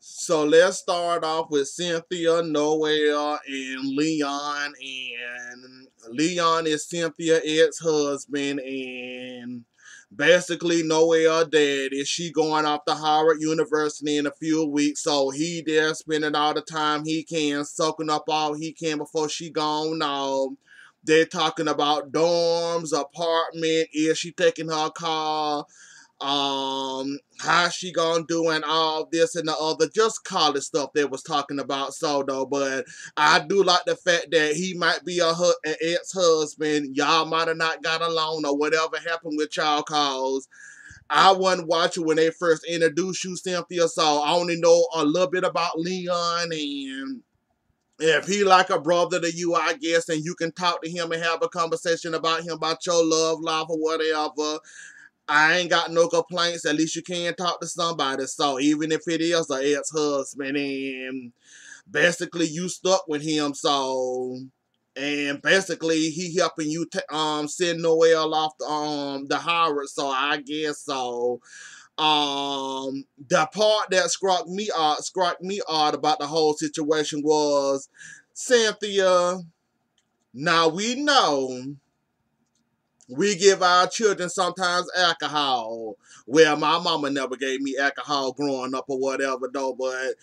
So let's start off with Cynthia, Noel, and Leon. And Leon is Cynthia's ex-husband, and basically Noel dead. Is she going off to Howard University in a few weeks? So he there spending all the time he can, soaking up all he can before she gone now. They're talking about dorms, apartment. Is she taking her car? How she gonna do and all this and the other, just college stuff they was talking about. So though, but I do like the fact that he might be an ex-husband. Y'all might have not got along or whatever happened with y'all, cause I wasn't watching when they first introduced you, Cynthia, so I only know a little bit about Leon. And if he like a brother to you, I guess, and you can talk to him and have a conversation about him, about your love life or whatever, I ain't got no complaints. At least you can talk to somebody. So even if it is an ex-husband, and basically you stuck with him, so and basically he helping you send Noel off the Howard. So I guess so. The part that struck me odd about the whole situation was Cynthia. Now we know we give our children sometimes alcohol. Well, my mama never gave me alcohol growing up or whatever, though, but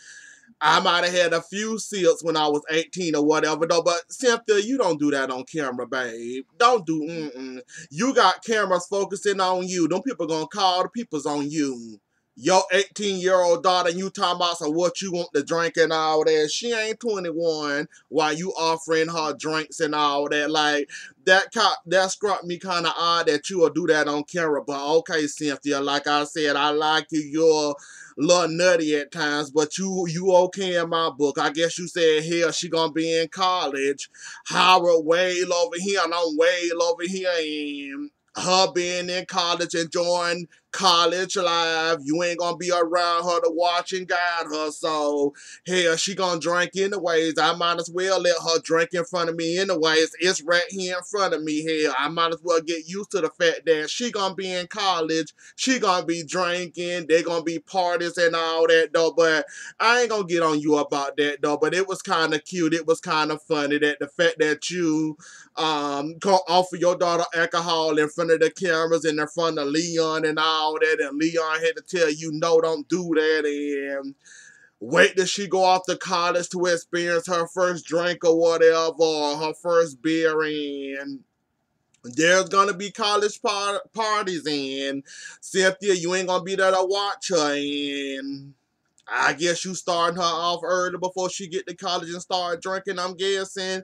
I might have had a few sips when I was 18 or whatever, though. But Cynthia, you don't do that on camera, babe. Don't do, You got cameras focusing on you. Them people gonna call the people's on you. Your 18-year-old daughter, and you talking about some what you want to drink and all that. She ain't 21 while you offering her drinks and all that. Like, that struck me kind of odd that you will do that on camera. But okay, Cynthia, like I said, I like you. You're a little nutty at times, but you okay in my book. I guess you said, hell, she gonna be in college. Howard Wade over here, and I'm Wade over here, and her being in college, enjoying college life. You ain't gonna be around her to watch and guide her. So hell, she gonna drink anyways. I might as well let her drink in front of me anyways. It's right here in front of me. Hell, I might as well get used to the fact that she gonna be in college. She gonna be drinking. They gonna be parties and all that though. But I ain't gonna get on you about that though. But it was kind of cute. It was kind of funny that the fact that you go offer your daughter alcohol in front of the cameras and in front of Leon and all that, and Leon had to tell you no, don't do that, and wait till she go off to college to experience her first drink or whatever, or her first beer, and there's gonna be college parties, and Cynthia, you ain't gonna be there to watch her, and I guess you starting her off early before she get to college and start drinking, I'm guessing.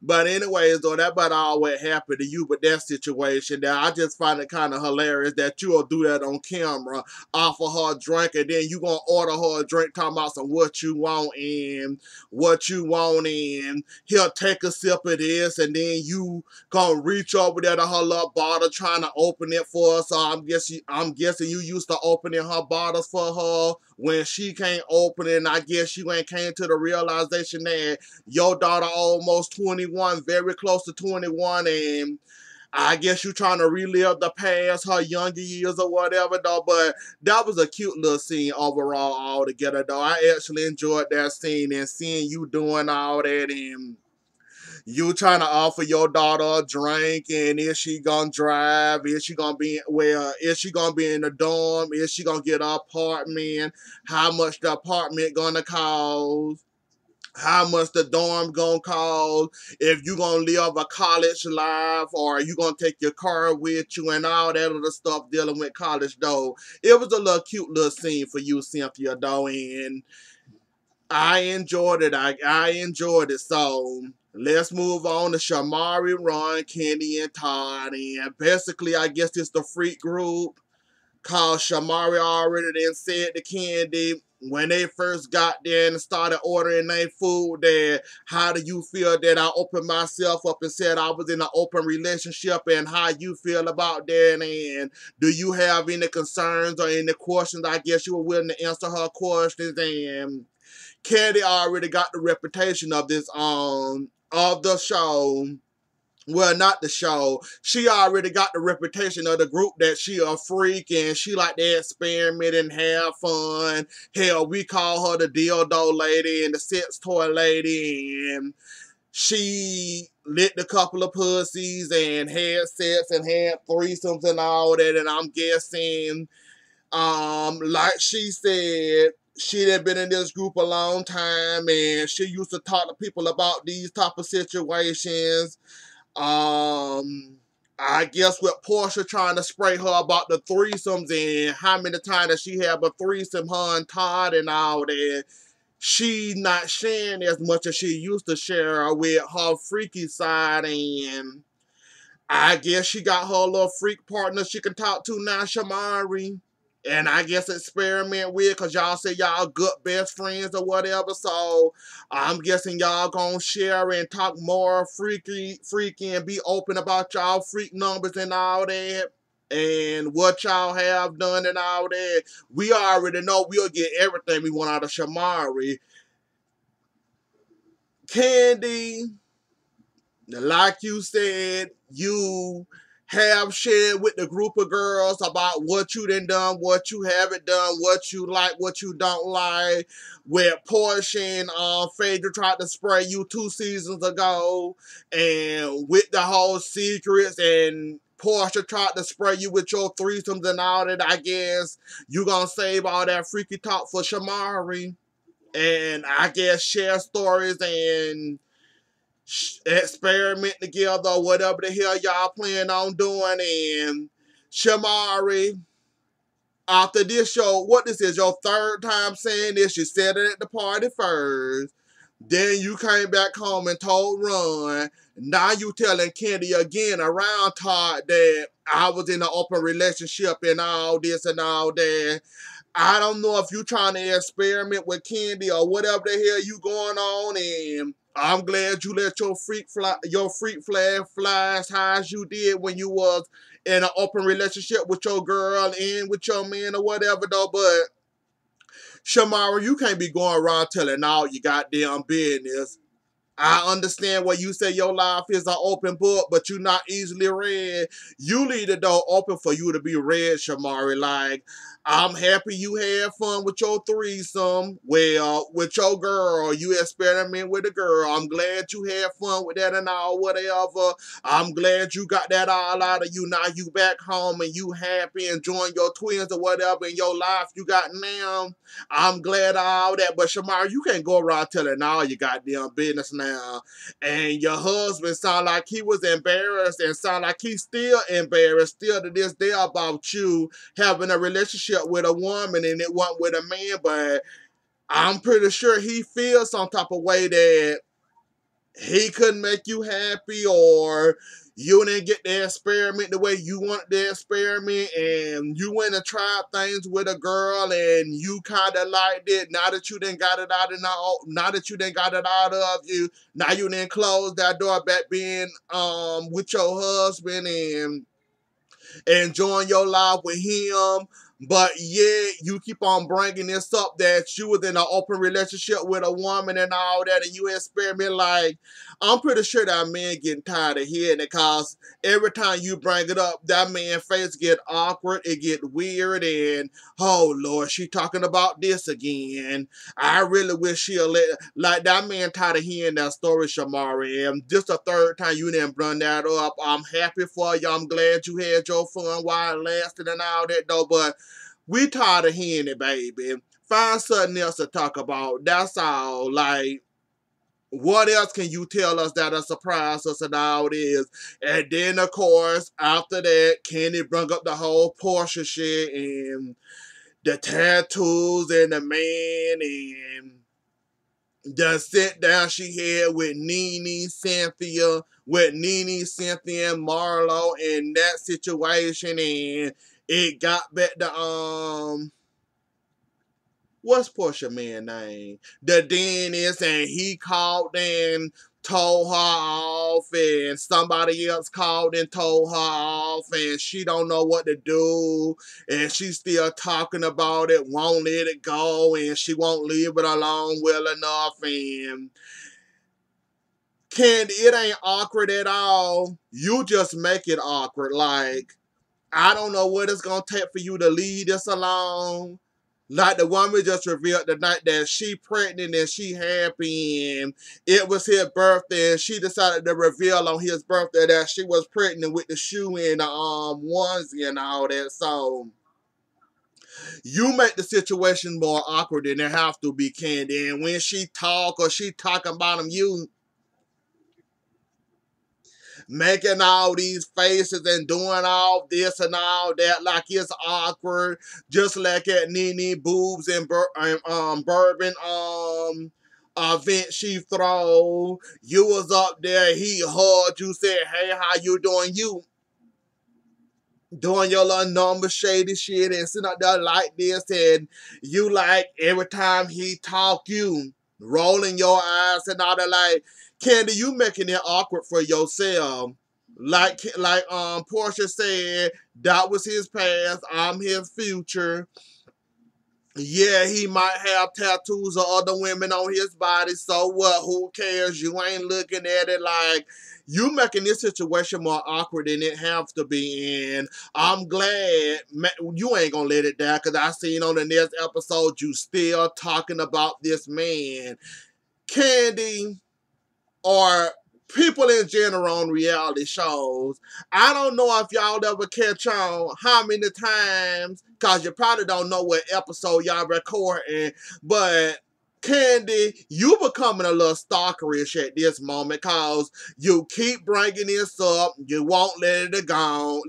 But anyways, though, that about all what happened to you with that situation. That I just find it kind of hilarious that you'll do that on camera, offer her a drink, and then you gonna order her a drink, talking about some what you want and what you want, and he'll take a sip of this, and then you gonna reach over there to her little bottle, trying to open it for her. So I'm guessing you used to opening her bottles for her when she can't open it. And I guess you ain't came to the realization that your daughter almost 21, very close to 21, and I guess you trying to relive the past, her younger years or whatever, though. But that was a cute little scene overall, altogether, though. I actually enjoyed that scene and seeing you doing all that, and you trying to offer your daughter a drink, and is she gonna drive? Is she gonna be Is she gonna be in the dorm? Is she gonna get an apartment? How much the apartment gonna cost? How much the dorm gonna cost, if you gonna live a college life, or you gonna take your car with you, and all that other stuff dealing with college though. It was a little cute little scene for you, Cynthia, though, and I enjoyed it. I enjoyed it. So let's move on to Shamari, Ron, Kenny, and Todd. And basically, I guess it's the freak group, cause Shamari already then said to Candy when they first got there and started ordering their food that, how do you feel that I opened myself up and said I was in an open relationship, and how you feel about that, and do you have any concerns or any questions? I guess you were willing to answer her questions, and Candy already got the reputation of this of the show well, not the show. She already got the reputation of the group that she a freak and she like to experiment and have fun. Hell, we call her the dildo lady and the sex toy lady, and she licked a couple of pussies and had sex and had threesomes and all that. And I'm guessing, like she said, she had been in this group a long time and she used to talk to people about these type of situations. I guess with Porsha trying to spray her about the threesomes and how many times that she had a threesome, her and Todd and all that, she not sharing as much as she used to share with her freaky side, and I guess she got her little freak partner she can talk to now, Shamari. And I guess experiment with, because y'all say y'all good best friends or whatever. So I'm guessing y'all gonna share and talk more freaky and be open about y'all freak numbers and all that. And what y'all have done and all that. We already know we'll get everything we want out of Shamari. Candy, like you said, you have shared with the group of girls about what you done, what you haven't done, what you like, what you don't like. Where Porsha and Phaedra tried to spray you 2 seasons ago, and with the whole secrets, and Porsha tried to spray you with your threesomes and all that. I guess you gonna save all that freaky talk for Shamari, and I guess share stories and experiment together or whatever the hell y'all plan on doing. And Shamari, after this show, what this is your third time saying this. You said it at the party first. Then you came back home and told Ron. Now you telling Candy again around Todd that I was in an open relationship and all this and all that. I don't know if you trying to experiment with Candy or whatever the hell you going on, and I'm glad you let your freak flag fly as high as you did when you was in an open relationship with your girl and with your man or whatever though. But Shamara, you can't be going around telling all your goddamn business. I understand where you say your life is an open book, but you're not easily read. You leave the door open for you to be read, Shamari. Like, I'm happy you had fun with your threesome. Well, with your girl, you experiment with a girl. I'm glad you had fun with that and all, whatever. I'm glad you got that all out of you. Now you back home and you happy enjoying your twins or whatever in your life you got now. I'm glad of all that. But Shamari, you can't go around telling all your goddamn business now. And your husband sound like he was embarrassed and sound like he's still embarrassed still to this day about you having a relationship with a woman and it wasn't with a man. But I'm pretty sure he feels some type of way that he couldn't make you happy, or you didn't get the experiment the way you wanted the experiment, and you went and tried things with a girl and you kind of liked it. Now that you didn't got it out of now that you didn't got it out of you, now you didn't close that door back being with your husband and enjoying your life with him. But yeah, you keep on bringing this up that you was in an open relationship with a woman and all that, and you experiment. Like, I'm pretty sure that man getting tired of hearing it, cause every time you bring it up, that man's face get awkward, it get weird, and oh Lord, she talking about this again. I really wish she'll like that man tired of hearing that story, Shamari. And just the third time you didn't bring that up. I'm happy for you. I'm glad you had your fun while it lasted and all that though, but we tired of hearing it, baby. Find something else to talk about. That's all. Like, what else can you tell us that'll surprise us and all this? And then, of course, after that, Kenny brought up the whole Porsha shit and the tattoos and the man and the sit down she had with Nene, Cynthia, and Marlo in that situation, and it got back to what's Porsha man name? The Dennis, and he called and told her off, and somebody else called and told her off, and she don't know what to do, and she's still talking about it, won't let it go, and she won't leave it alone well enough, and Candy, it ain't awkward at all. You just make it awkward. Like, I don't know what it's gonna take for you to leave this alone. Like the woman just revealed tonight that she pregnant and she happy and it was his birthday and she decided to reveal on his birthday that she was pregnant with the shoe and the onesie and all that. So you make the situation more awkward than it have to be, Candy. And when she talk or she talking about him, you making all these faces and doing all this and all that like it's awkward, just like at Nene boobs and bourbon event she throw. You was up there, he hugged you, said, "Hey, how you doing?" You doing your little number shady shit and sitting up there like this, and you like every time he talk, you rolling your eyes and all that. Like, Candy, you making it awkward for yourself. Like Porsha said, that was his past, I'm his future. Yeah, he might have tattoos of other women on his body. So what? Who cares? You ain't looking at it. Like, you making this situation more awkward than it has to be. And I'm glad you ain't gonna let it down, because I seen on the next episode you still talking about this man. Candy, or people in general on reality shows, I don't know if y'all ever catch on how many times, because you probably don't know what episode y'all recording, but Candy, you becoming a little stalkerish at this moment, because you keep bringing this up, you won't let it go,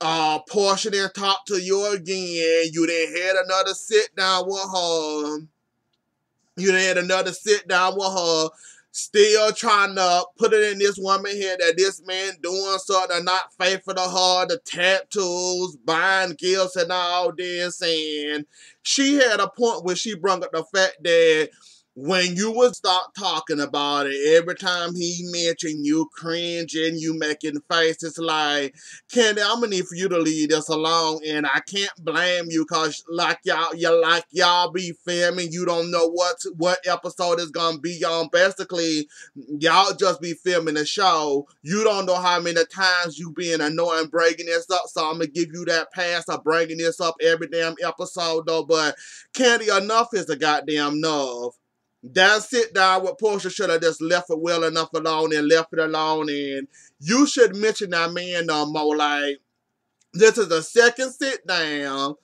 Porsche didn't talk to you again, you didn't had another sit down with her, still trying to put it in this woman's head that this man doing something not faithful to her, the tattoos, buying gifts and all this. And she had a point where she brought up the fact that when you would start talking about it, every time he mentioned you cringing, you making faces like, Candy, I'm gonna need for you to leave this alone, and I can't blame you, cause like y'all be filming, you don't know what episode is gonna be on. Basically, y'all just be filming the show. You don't know how many times you being annoying bringing this up, so I'm gonna give you that pass of bringing this up every damn episode though. But Candy, enough is a goddamn enough. That sit down with Porsha should have just left it well enough alone and left it alone. And you should mention that man no more. Like, this is the second sit down.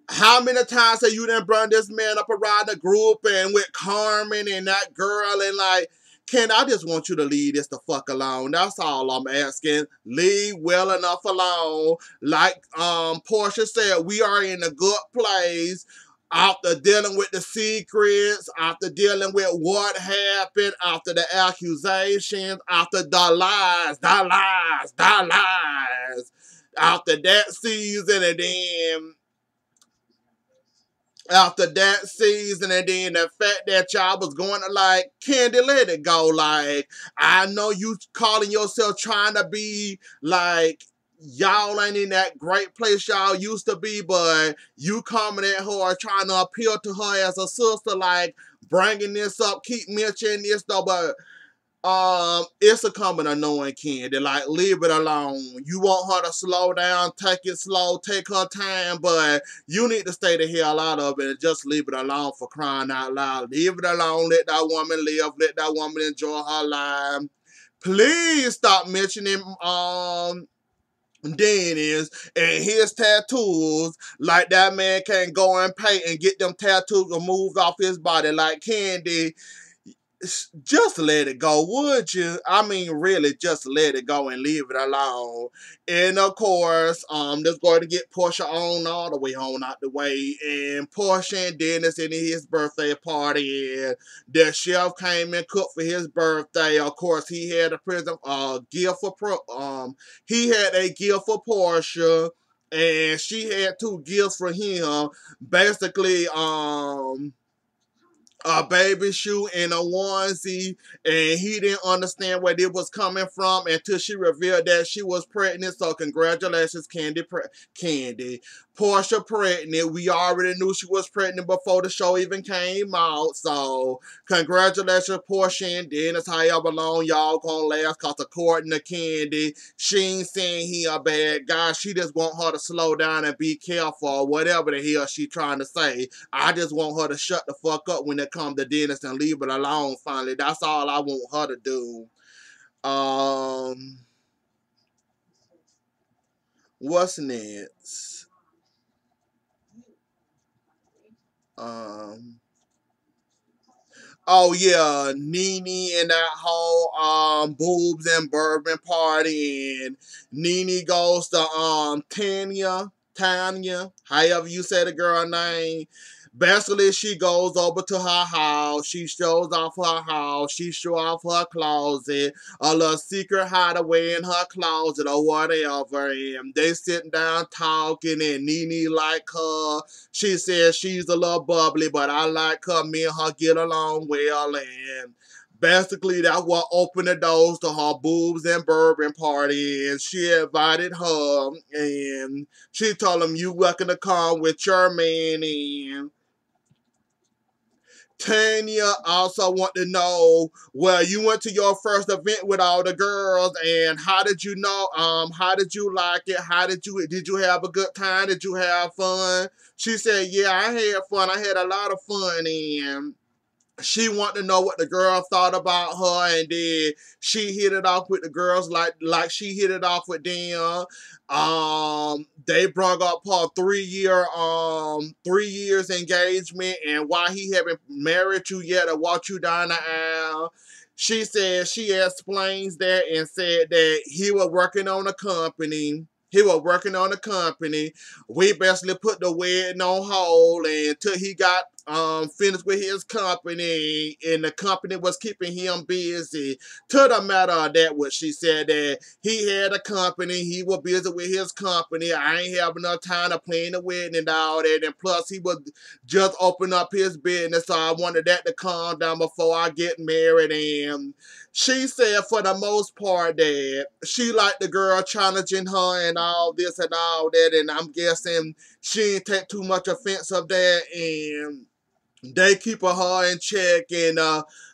How many times have you done brought this man up around the group and with Carmen and that girl, and like, Ken, I just want you to leave this the fuck alone. That's all I'm asking. Leave well enough alone. Like Porsha said, we are in a good place. After dealing with the secrets, after dealing with what happened, after the accusations, after the lies, after that season, and then and then the fact that y'all was going to, like, Candy, let it go. Like, I know you calling yourself trying to be like, y'all ain't in that great place y'all used to be, but you coming at her trying to appeal to her as a sister, like, bringing this up, keep mentioning this though, but it's a coming annoying, Candy. Like, leave it alone. You want her to slow down, take it slow, take her time, but you need to stay the hell out of it and just leave it alone, for crying out loud. Leave it alone. Let that woman live. Let that woman enjoy her life. Please stop mentioning Dennis and his tattoos. Like, that man can't go and pay and get them tattoos removed off his body. Like, Candy, just let it go, would you? I mean, really, just let it go and leave it alone. And of course, that's going to get Porsha on all the way on out the way. And Porsha and Dennis in his birthday party, and the chef came and cooked for his birthday. Of course, he had a gift for he had a gift for Porsha, and she had two gifts for him. Basically, a baby shoe and a onesie, and he didn't understand where it was coming from until she revealed that she was pregnant. So congratulations, Candy. Porsha pregnant. We already knew she was pregnant before the show even came out. So, congratulations, Porsha and Dennis. However long y'all gonna last, cause according to Candy, she ain't saying he a bad guy. She just want her to slow down and be careful or whatever the hell she trying to say. I just want her to shut the fuck up when it comes to Dennis and leave it alone finally. That's all I want her to do. What's next? Um, oh yeah, Nene and that whole boobs and bourbon party, and Nene goes to Tanya, however you say the girl name. Basically, she goes over to her house. She shows off her house. She shows off her closet, a little secret hideaway in her closet or whatever. And they sitting down talking, and Nene like her. She says she's a little bubbly, but I like her. Me and her get along well, and basically that's what opened the doors to her boobs and bourbon party. And she invited her, and she told him, "You welcome to come with your man." And Tanya also want to know, well, you went to your first event with all the girls, and how did you know? How did you like it? Did you have a good time? Did you have fun? She said, yeah, I had fun. I had a lot of fun, and she wanted to know what the girl thought about her, and then she hit it off with the girls like she hit it off with them. They brought up her 3 years engagement and why he haven't married you yet or walked you down the aisle. She said she explains that and said that he was working on a company. He was working on a company. We basically put the wedding on hold until he got finished with his company, and the company was keeping him busy. To the matter of that, what she said, that he had a company, he was busy with his company. I ain't have enough time to plan the wedding and all that, and plus he was just opening up his business, so I wanted that to calm down before I get married. And she said for the most part that she liked the girl challenging her and all this and all that, and I'm guessing she didn't take too much offense of that, and they keep her in check and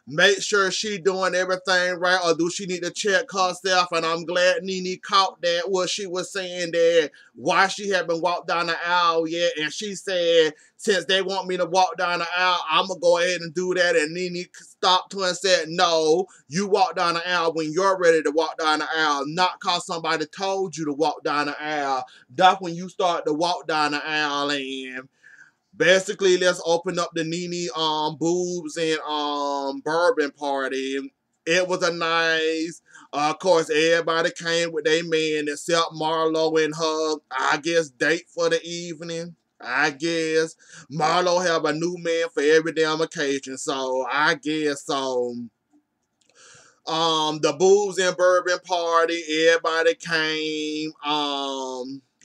make sure she doing everything right, or do she need to check herself? And I'm glad Nene caught that, what she was saying, that why she haven't walked down the aisle yet. And she said, since they want me to walk down the aisle, I'm going to go ahead and do that. And Nene stopped her and said, no, you walk down the aisle when you're ready to walk down the aisle, not because somebody told you to walk down the aisle. That's when you start to walk down the aisle. And basically, let's open up the Nene boobs and bourbon party. It was a nice, of course, everybody came with their man except Marlo and her, I guess, date for the evening. I guess Marlo have a new man for every damn occasion, so I guess so. The boobs and bourbon party, everybody came.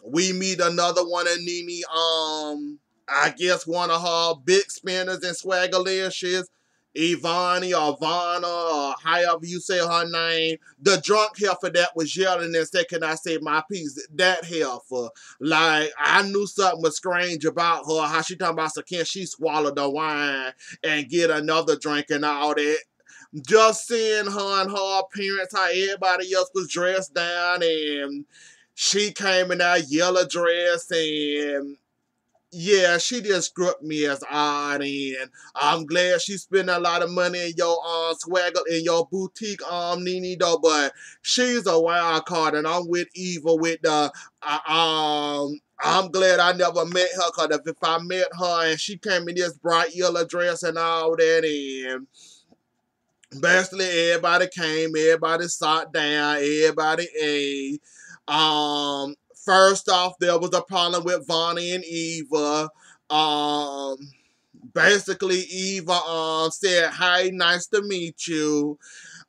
We meet another one of Nene, I guess one of her big spinners and swaggerlicious, Ivani or Vanna or however you say her name. The drunk heifer that was yelling and said, can I say my piece? That heifer. Like, I knew something was strange about her. How she talking about, so can she swallow the wine and get another drink and all that. Just seeing her and her appearance, how everybody else was dressed down, and she came in that yellow dress, and yeah, she just struck me as odd, and I'm glad she spent a lot of money in your swagger in your boutique, Nene though. But she's a wild card, and I'm with Eva with the I'm glad I never met her, cause if I met her and she came in this bright yellow dress and all that, and basically everybody came, everybody sat down, everybody ate. First off, there was a problem with Vonnie and Eva. Um, Basically Eva said, "Hey, nice to meet you."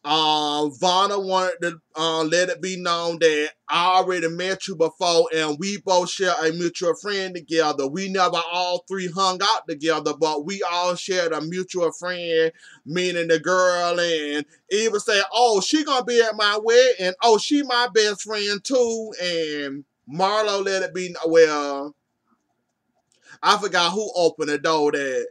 Vanna wanted to let it be known that I already met you before, and we both share a mutual friend together. We never all three hung out together, but we all shared a mutual friend, meaning the girl. And Eva said, "Oh, she gonna be at my wedding. Oh, she my best friend too." And Marlo let it be, well, I forgot who opened the door that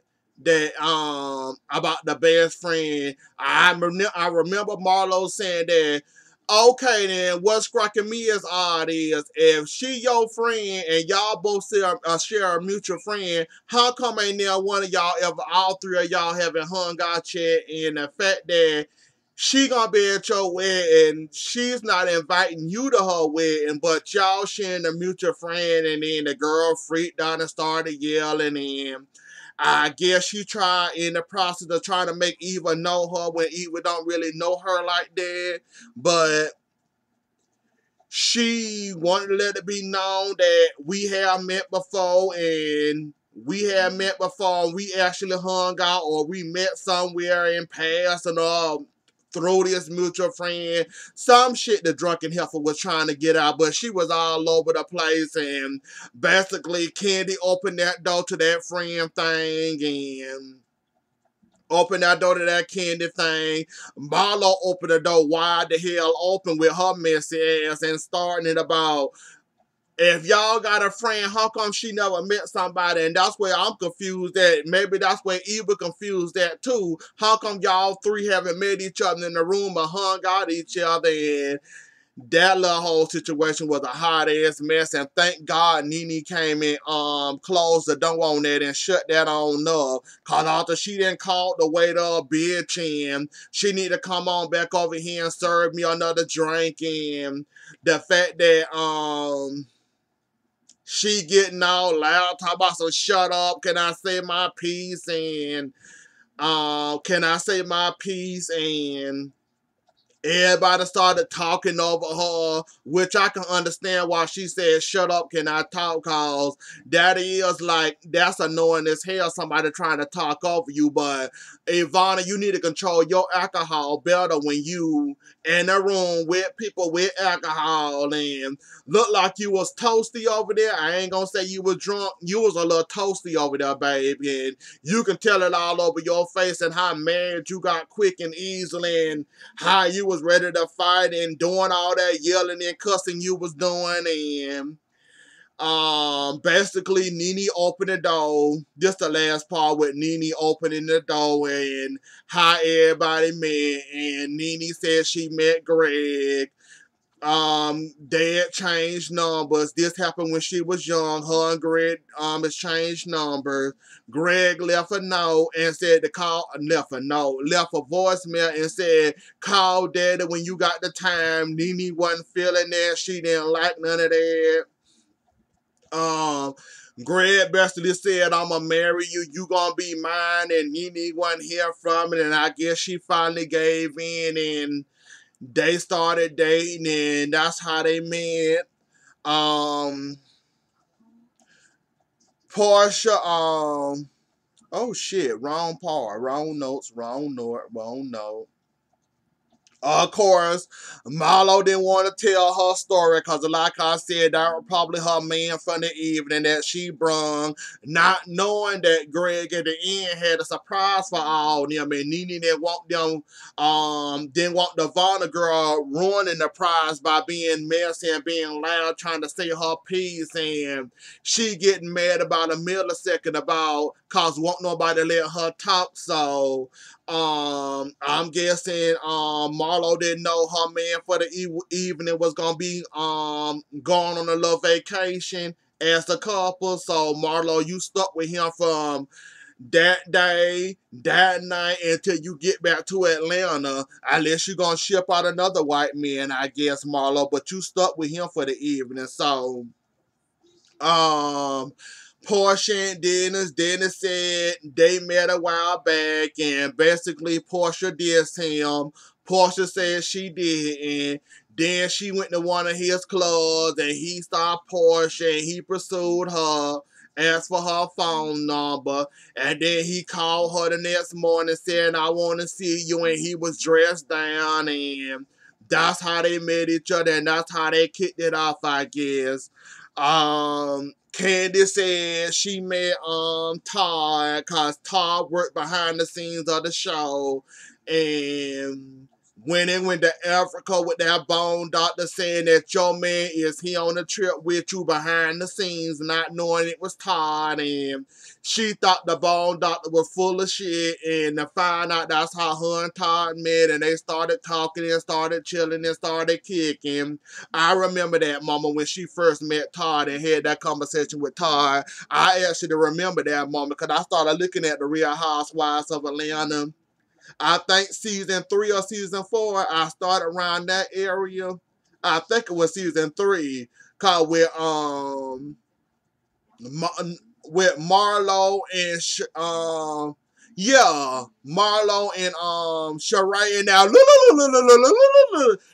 about the best friend. I remember Marlo saying that. Okay, then what's striking me as odd is if she your friend and y'all both share a mutual friend, how come ain't there one of y'all ever, all three of y'all haven't hung out yet? And the fact that she gonna be at your wedding, she's not inviting you to her wedding, but y'all sharing a mutual friend, and then the girl freaked out and started yelling, and I guess she tried in the process of trying to make Eva know her when Eva don't really know her like that. But she wanted to let it be known that we have met before, and we actually hung out, or we met somewhere in past, and through this mutual friend. Some shit the drunken heifer was trying to get out, but she was all over the place, and basically Candy opened that door to that friend thing, and opened that door to that Candy thing. Marlo opened the door wide the hell open with her messy ass and starting it about, if y'all got a friend, how come she never met somebody? And that's where I'm confused at. Maybe that's where Eva confused that too. How come y'all three haven't met each other in the room or hung out each other? And that little whole situation was a hot ass mess, and thank God Nene came and closed the door on that and shut that on up. Cause after she didn't call the waiter a bitch, and she need to come on back over here and serve me another drink, and the fact that she getting all loud, talking about, so shut up, can I say my piece, and can I say my piece, and everybody started talking over her, which I can understand why she said, shut up, can I talk? Cause that is like, that's annoying as hell, somebody trying to talk over you. But Ivana, you need to control your alcohol better when you in a room with people with alcohol, and look like you was toasty over there. I ain't gonna say you was drunk. You was a little toasty over there, baby. And you can tell it all over your face, and how mad you got quick and easily, and how you was ready to fight and doing all that yelling and cussing you was doing. And basically Nene opened the door. Just the last part with Nene opening the door and how everybody met. And Nene said she met Greg. They had changed numbers. This happened when she was young. Her and Greg exchanged numbers. Greg left a note and said to call, left a voicemail and said, call daddy when you got the time. Nene wasn't feeling that. She didn't like none of that. Greg basically said, I'ma marry you, you gonna be mine, and Nene wasn't here from it, and I guess she finally gave in, and they started dating, and that's how they met. Porsha, oh shit, wrong part, wrong notes, wrong note, wrong note. Of course, Marlo didn't want to tell her story because, like I said, that was probably her man from the evening that she brung, not knowing that Greg at the end had a surprise for all of them. And Nene didn't want the Vanna girl ruining the prize by being messy and being loud, trying to say her piece, and she getting mad about a millisecond about cause won't nobody let her talk. So I'm guessing Marlo didn't know her man for the evening was gonna be going on a little vacation as a couple. So Marlo, you stuck with him from that day, that night until you get back to Atlanta. Unless you're gonna ship out another white man, I guess, Marlo. But you stuck with him for the evening. So um Porsha and Dennis said they met a while back, and basically Porsha dissed him. Porsha said she did, and then she went to one of his clubs, and he saw Porsha, and he pursued her, asked for her phone number, and then he called her the next morning saying, I want to see you, and he was dressed down, and that's how they met each other, and that's how they kicked it off, I guess. Candy said she met Todd because Todd worked behind the scenes of the show, and when they went to Africa with that bone doctor saying that your man is he on a trip with you behind the scenes, not knowing it was Todd, and she thought the bone doctor was full of shit, and to find out that's how her and Todd met, and they started talking and started chilling and started kicking. I remember that moment when she first met Todd and had that conversation with Todd. I actually remember that moment because I started looking at the Real Housewives of Atlanta. I think season 3 or season 4, I started around that area. I think it was season 3, cause with Marlo and yeah, Marlo and Shamari and now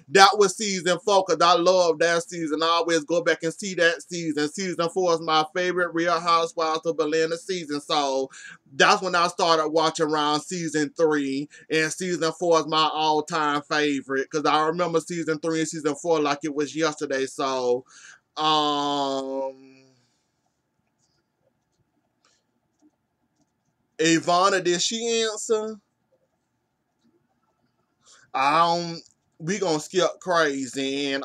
that was season 4 because I love that season. I always go back and see that season. Season 4 is my favorite Real Housewives of Atlanta season. So that's when I started watching around season 3, and season 4 is my all-time favorite because I remember season 3 and season 4 like it was yesterday. So Ivana, did she answer? We gonna skip crazy, and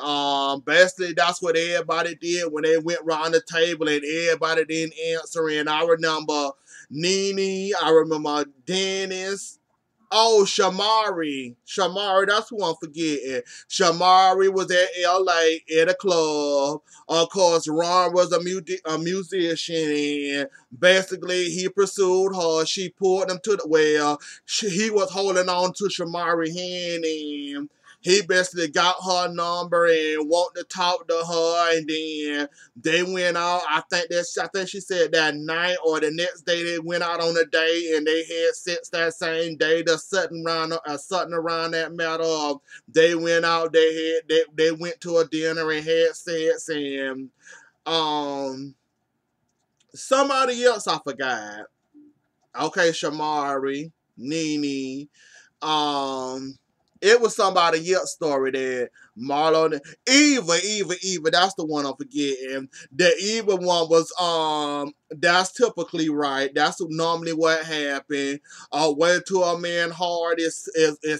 basically that's what everybody did when they went around the table and everybody didn't answer. And I remember Nene, I remember Dennis. Oh, Shamari. Shamari, that's who I'm forgetting. Shamari was at LA at a club. Of course, Ron was a musician, and basically he pursued her. She pulled him to the well. He was holding on to Shamari's hand, and he basically got her number and wanted to talk to her, and then they went out. I think she said that night or the next day they went out on a date, and they had sex that same day. Something around that matter of they went out. They went to a dinner and had sex, and um somebody else I forgot. Okay, Shamari, Nene. Um, it was somebody else story that Marlon, Eva. That's the one I'm forgetting. The Eva one was that's typically right. That's normally what happened. Way to a man heart is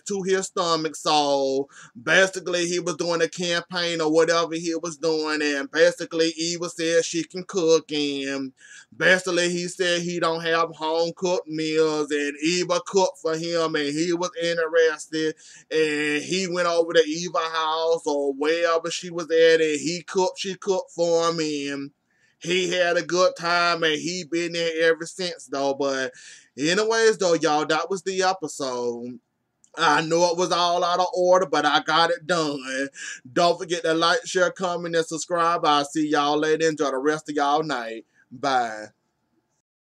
to his stomach. So basically, he was doing a campaign or whatever he was doing, and basically Eva said she can cook, and basically he said he don't have home cooked meals, and Eva cooked for him, and he was interested, and he went over to Eva's house or wherever she was at, and she cooked for him, and he had a good time, and he been there ever since though. But anyways though, y'all, that was the episode. I know it was all out of order, but I got it done. Don't forget to like, share, comment, and subscribe. I'll see y'all later. Enjoy the rest of y'all night. Bye.